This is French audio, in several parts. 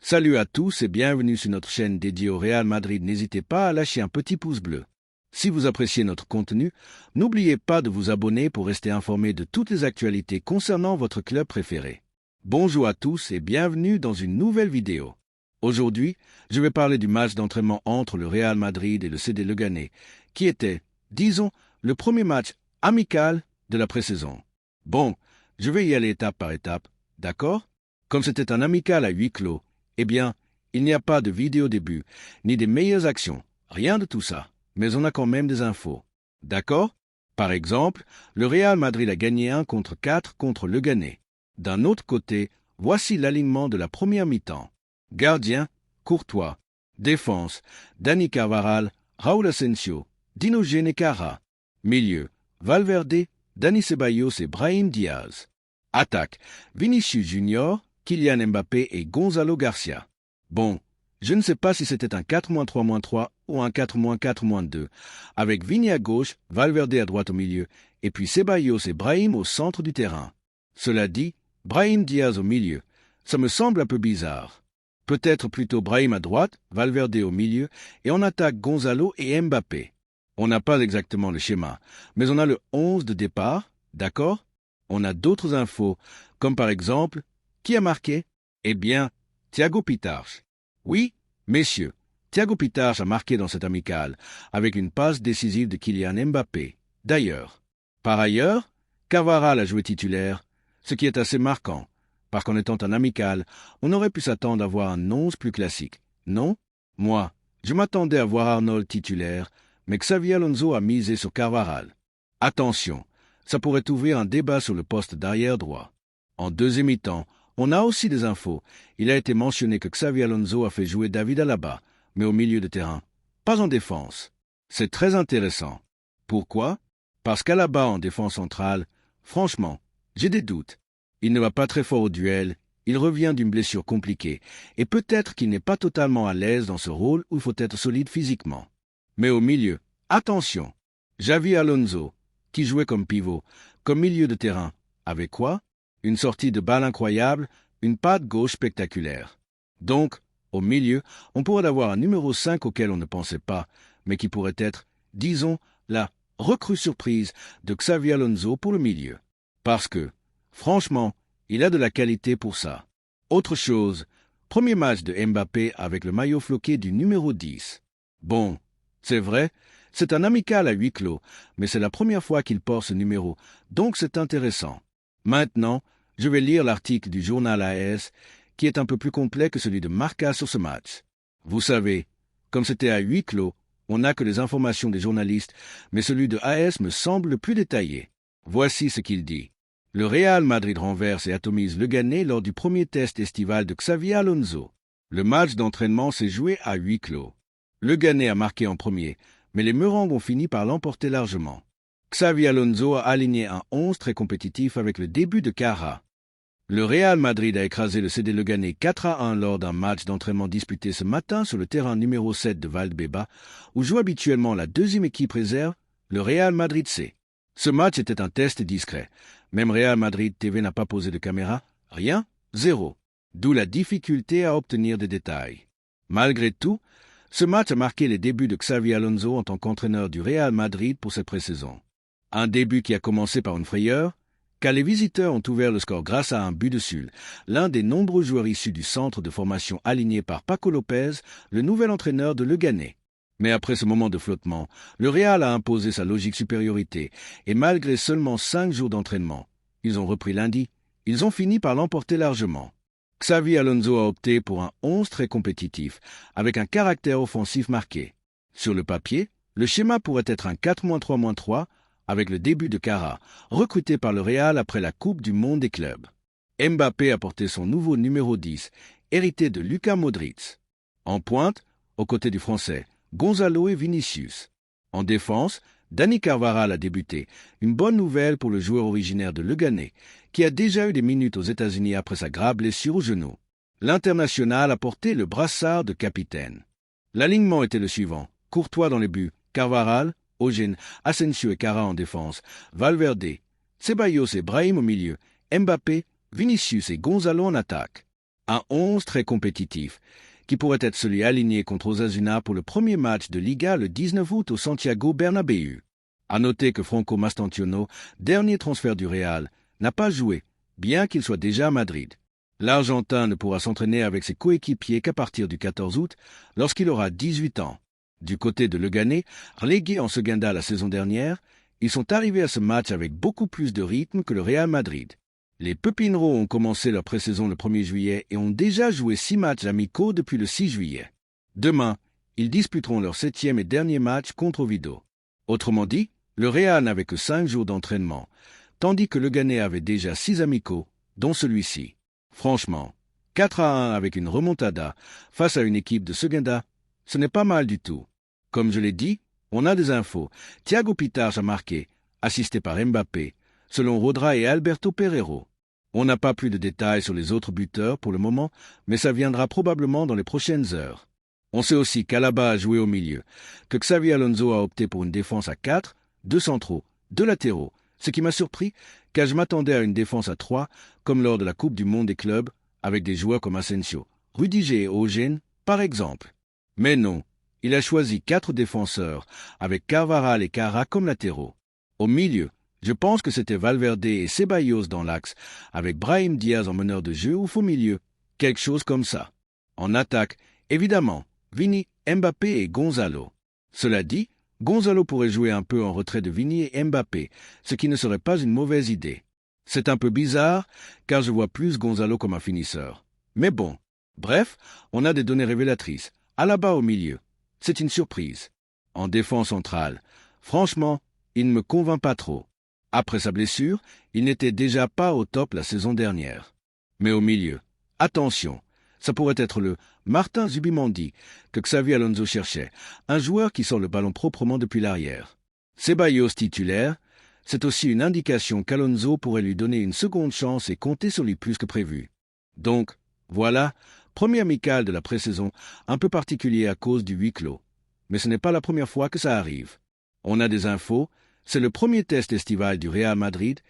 Salut à tous et bienvenue sur notre chaîne dédiée au Real Madrid. N'hésitez pas à lâcher un petit pouce bleu. Si vous appréciez notre contenu, n'oubliez pas de vous abonner pour rester informé de toutes les actualités concernant votre club préféré. Bonjour à tous et bienvenue dans une nouvelle vidéo. Aujourd'hui, je vais parler du match d'entraînement entre le Real Madrid et le CD Leganés, qui était, disons, le premier match amical de la pré-saison. Bon, je vais y aller étape par étape, d'accord? Comme c'était un amical à huis clos, eh bien, il n'y a pas de vidéo début, ni des meilleures actions, rien de tout ça. Mais on a quand même des infos. D'accord? Par exemple, le Real Madrid a gagné 1-4 contre Leganés. D'un autre côté, voici l'alignement de la première mi-temps. Gardien, Courtois. Défense, Dani Carvajal, Raúl Asensio, Dino Genekara. Milieu, Valverde, Dani Ceballos et Brahim Diaz. Attaque, Vinicius Junior, Kylian Mbappé et Gonzalo Garcia. Bon, je ne sais pas si c'était un 4-3-3 ou un 4-4-2, avec Vini à gauche, Valverde à droite au milieu, et puis Ceballos et Brahim au centre du terrain. Cela dit, Brahim Diaz au milieu, ça me semble un peu bizarre. Peut-être plutôt Brahim à droite, Valverde au milieu, et on attaque Gonzalo et Mbappé. On n'a pas exactement le schéma, mais on a le 11 de départ, d'accord? On a d'autres infos, comme par exemple, qui a marqué? Eh bien, Thiago Pitars. Oui, messieurs, Thiago Pitars a marqué dans cette amicale, avec une passe décisive de Kylian Mbappé. D'ailleurs, par ailleurs, Carvajal a joué titulaire, ce qui est assez marquant, parce qu'en étant un amical, on aurait pu s'attendre à voir un 11 plus classique. Non? Moi, je m'attendais à voir Arnold titulaire, mais Xavi Alonso a misé sur Carvajal. Attention, ça pourrait ouvrir un débat sur le poste d'arrière droit. En deuxième mi-temps, on a aussi des infos. Il a été mentionné que Xavi Alonso a fait jouer David Alaba, mais au milieu de terrain, pas en défense. C'est très intéressant. Pourquoi? Parce qu'Alaba en défense centrale, franchement, j'ai des doutes. Il ne va pas très fort au duel, il revient d'une blessure compliquée, et peut-être qu'il n'est pas totalement à l'aise dans ce rôle où il faut être solide physiquement. Mais au milieu, attention, Xavi Alonso, qui jouait comme pivot, comme milieu de terrain, avec quoi? Une sortie de balle incroyable, une patte gauche spectaculaire. Donc, au milieu, on pourrait avoir un numéro 5 auquel on ne pensait pas, mais qui pourrait être, disons, la recrue surprise de Xavi Alonso pour le milieu. Parce que, franchement, il a de la qualité pour ça. Autre chose, premier match de Mbappé avec le maillot floqué du numéro 10. Bon, c'est vrai, c'est un amical à huis clos, mais c'est la première fois qu'il porte ce numéro, donc c'est intéressant. Maintenant, je vais lire l'article du journal AS, qui est un peu plus complet que celui de Marca sur ce match. Vous savez, comme c'était à huis clos, on n'a que les informations des journalistes, mais celui de AS me semble le plus détaillé. Voici ce qu'il dit. Le Real Madrid renverse et atomise Leganés lors du premier test estival de Xavi Alonso. Le match d'entraînement s'est joué à huis clos. Leganés a marqué en premier, mais les Merengues ont fini par l'emporter largement. Xavi Alonso a aligné un 11 très compétitif avec le début de Cara. Le Real Madrid a écrasé le CD Leganés 4-1 lors d'un match d'entraînement disputé ce matin sur le terrain numéro 7 de Valdebebas, où joue habituellement la deuxième équipe réserve, le Real Madrid C. Ce match était un test discret. Même Real Madrid TV n'a pas posé de caméra. Rien, zéro. D'où la difficulté à obtenir des détails. Malgré tout, ce match a marqué les débuts de Xavi Alonso en tant qu'entraîneur du Real Madrid pour cette pré-saison. Un début qui a commencé par une frayeur, car les visiteurs ont ouvert le score grâce à un but de Sul, l'un des nombreux joueurs issus du centre de formation aligné par Paco Lopez, le nouvel entraîneur de Leganés. Mais après ce moment de flottement, le Real a imposé sa logique supériorité, et malgré seulement 5 jours d'entraînement, ils ont repris lundi, ils ont fini par l'emporter largement. Xavi Alonso a opté pour un 11 très compétitif, avec un caractère offensif marqué. Sur le papier, le schéma pourrait être un 4-3-3, avec le début de Cara, recruté par le Real après la Coupe du Monde des clubs. Mbappé a porté son nouveau numéro 10, hérité de Luka Modric. En pointe, aux côtés du Français, Gonzalo et Vinicius. En défense, Dani Carvajal a débuté, une bonne nouvelle pour le joueur originaire de Leganés, qui a déjà eu des minutes aux États-Unis après sa grave blessure au genou. L'international a porté le brassard de capitaine. L'alignement était le suivant: Courtois dans les buts, Carvajal, Ogen, Asensio et Cara en défense, Valverde, Ceballos et Brahim au milieu, Mbappé, Vinicius et Gonzalo en attaque. Un 11 très compétitif, qui pourrait être celui aligné contre Osasuna pour le premier match de Liga le 19 août au Santiago Bernabéu. À noter que Franco Mastantuono, dernier transfert du Real, n'a pas joué, bien qu'il soit déjà à Madrid. L'Argentin ne pourra s'entraîner avec ses coéquipiers qu'à partir du 14 août, lorsqu'il aura 18 ans. Du côté de Leganés, relégués en Segunda la saison dernière, ils sont arrivés à ce match avec beaucoup plus de rythme que le Real Madrid. Les Pepineros ont commencé leur pré-saison le 1er juillet et ont déjà joué 6 matchs amicaux depuis le 6 juillet. Demain, ils disputeront leur 7e et dernier match contre Oviedo. Autrement dit, le Real n'avait que 5 jours d'entraînement, tandis que Leganés avait déjà 6 amicaux, dont celui-ci. Franchement, 4-1 avec une remontada face à une équipe de Segunda, ce n'est pas mal du tout. Comme je l'ai dit, on a des infos. Thiago Pitarch a marqué, assisté par Mbappé, selon Rodra et Alberto Pereiro. On n'a pas plus de détails sur les autres buteurs pour le moment, mais ça viendra probablement dans les prochaines heures. On sait aussi qu'Alaba a joué au milieu, que Xavi Alonso a opté pour une défense à 4, 2 centraux, 2 latéraux, ce qui m'a surpris, car je m'attendais à une défense à 3, comme lors de la Coupe du Monde des clubs, avec des joueurs comme Asensio, Rudiger et Ogen, par exemple. Mais non, il a choisi 4 défenseurs, avec Carvajal et Cara comme latéraux. Au milieu, je pense que c'était Valverde et Ceballos dans l'axe, avec Brahim Diaz en meneur de jeu ou faux milieu, quelque chose comme ça. En attaque, évidemment, Vini, Mbappé et Gonzalo. Cela dit, Gonzalo pourrait jouer un peu en retrait de Vini et Mbappé, ce qui ne serait pas une mauvaise idée. C'est un peu bizarre, car je vois plus Gonzalo comme un finisseur. Mais bon, bref, on a des données révélatrices. Alaba au milieu. C'est une surprise. En défense centrale, franchement, il ne me convainc pas trop. Après sa blessure, il n'était déjà pas au top la saison dernière. Mais au milieu, attention, ça pourrait être le Martin Zubimendi que Xavi Alonso cherchait, un joueur qui sort le ballon proprement depuis l'arrière. Ceballos titulaire, c'est aussi une indication qu'Alonso pourrait lui donner une seconde chance et compter sur lui plus que prévu. Donc, voilà, premier amical de la pré-saison, un peu particulier à cause du huis clos. Mais ce n'est pas la première fois que ça arrive. On a des infos, c'est le premier test estival du Real Madrid,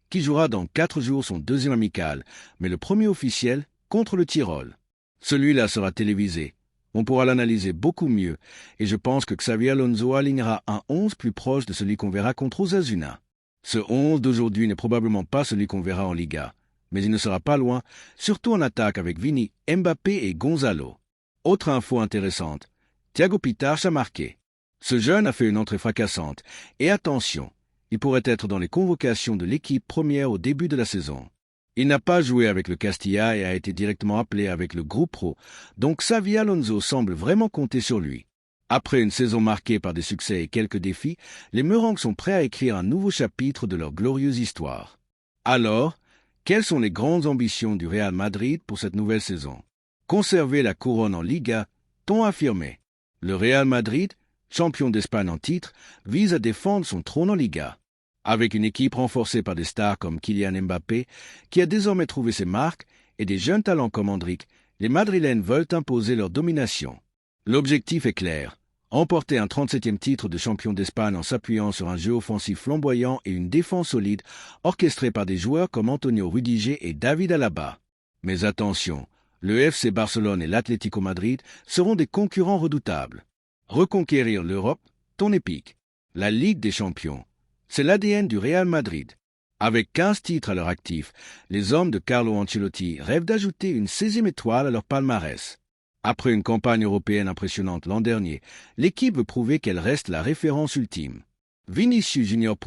qui jouera dans 4 jours son deuxième amical, mais le premier officiel contre le Tyrol. Celui-là sera télévisé. On pourra l'analyser beaucoup mieux, et je pense que Xavi Alonso alignera un 11 plus proche de celui qu'on verra contre Osasuna. Ce 11 d'aujourd'hui n'est probablement pas celui qu'on verra en Liga, mais il ne sera pas loin, surtout en attaque avec Vini, Mbappé et Gonzalo. Autre info intéressante, Thiago Pitarch a marqué. Ce jeune a fait une entrée fracassante, et attention, il pourrait être dans les convocations de l'équipe première au début de la saison. Il n'a pas joué avec le Castilla et a été directement appelé avec le groupe pro, donc Xavi Alonso semble vraiment compter sur lui. Après une saison marquée par des succès et quelques défis, les Merengues sont prêts à écrire un nouveau chapitre de leur glorieuse histoire. Alors, quelles sont les grandes ambitions du Real Madrid pour cette nouvelle saison? Conserver la couronne en Liga, ton affirmé. Le Real Madrid, champion d'Espagne en titre, vise à défendre son trône en Liga. Avec une équipe renforcée par des stars comme Kylian Mbappé, qui a désormais trouvé ses marques, et des jeunes talents comme Endrick, les Madrilènes veulent imposer leur domination. L'objectif est clair, emporter un 37e titre de champion d'Espagne en s'appuyant sur un jeu offensif flamboyant et une défense solide, orchestrée par des joueurs comme Antonio Rudiger et David Alaba. Mais attention, le FC Barcelone et l'Atlético Madrid seront des concurrents redoutables. Reconquérir l'Europe, ton épique. La Ligue des Champions. C'est l'ADN du Real Madrid. Avec 15 titres à leur actif, les hommes de Carlo Ancelotti rêvent d'ajouter une 16e étoile à leur palmarès. Après une campagne européenne impressionnante l'an dernier, l'équipe veut prouver qu'elle reste la référence ultime. Vinicius Junior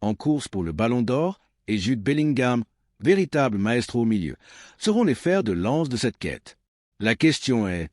en course pour le Ballon d'Or et Jude Bellingham, véritable maestro au milieu, seront les fers de lance de cette quête. La question est,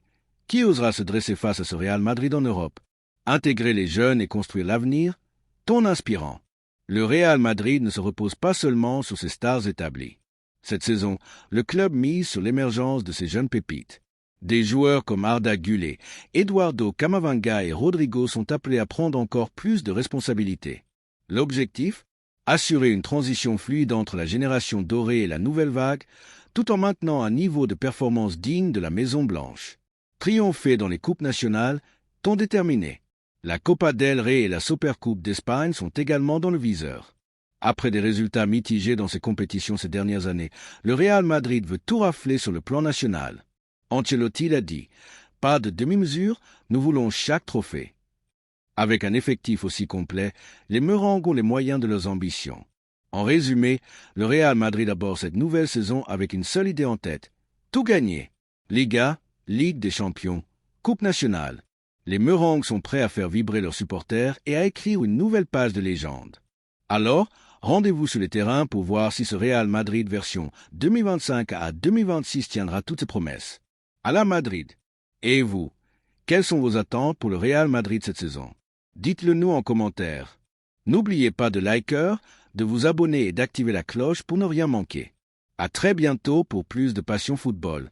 qui osera se dresser face à ce Real Madrid en Europe? Intégrer les jeunes et construire l'avenir? Ton inspirant. Le Real Madrid ne se repose pas seulement sur ses stars établies. Cette saison, le club mise sur l'émergence de ses jeunes pépites. Des joueurs comme Arda Güler, Eduardo Camavinga et Rodrigo sont appelés à prendre encore plus de responsabilités. L'objectif? Assurer une transition fluide entre la génération dorée et la nouvelle vague, tout en maintenant un niveau de performance digne de la Maison Blanche. Triompher dans les coupes nationales, ton déterminé. La Copa del Rey et la Supercoupe d'Espagne sont également dans le viseur. Après des résultats mitigés dans ses compétitions ces dernières années, le Real Madrid veut tout rafler sur le plan national. Ancelotti l'a dit, pas de demi-mesure, nous voulons chaque trophée. Avec un effectif aussi complet, les Merengues ont les moyens de leurs ambitions. En résumé, le Real Madrid aborde cette nouvelle saison avec une seule idée en tête, tout gagner. Liga, Ligue des Champions, Coupe nationale. Les Merengues sont prêts à faire vibrer leurs supporters et à écrire une nouvelle page de légende. Alors, rendez-vous sur les terrains pour voir si ce Real Madrid version 2025 à 2026 tiendra toutes ses promesses. À la Madrid. Et vous, quelles sont vos attentes pour le Real Madrid cette saison? Dites-le nous en commentaire. N'oubliez pas de liker, de vous abonner et d'activer la cloche pour ne rien manquer. À très bientôt pour plus de Passion Football.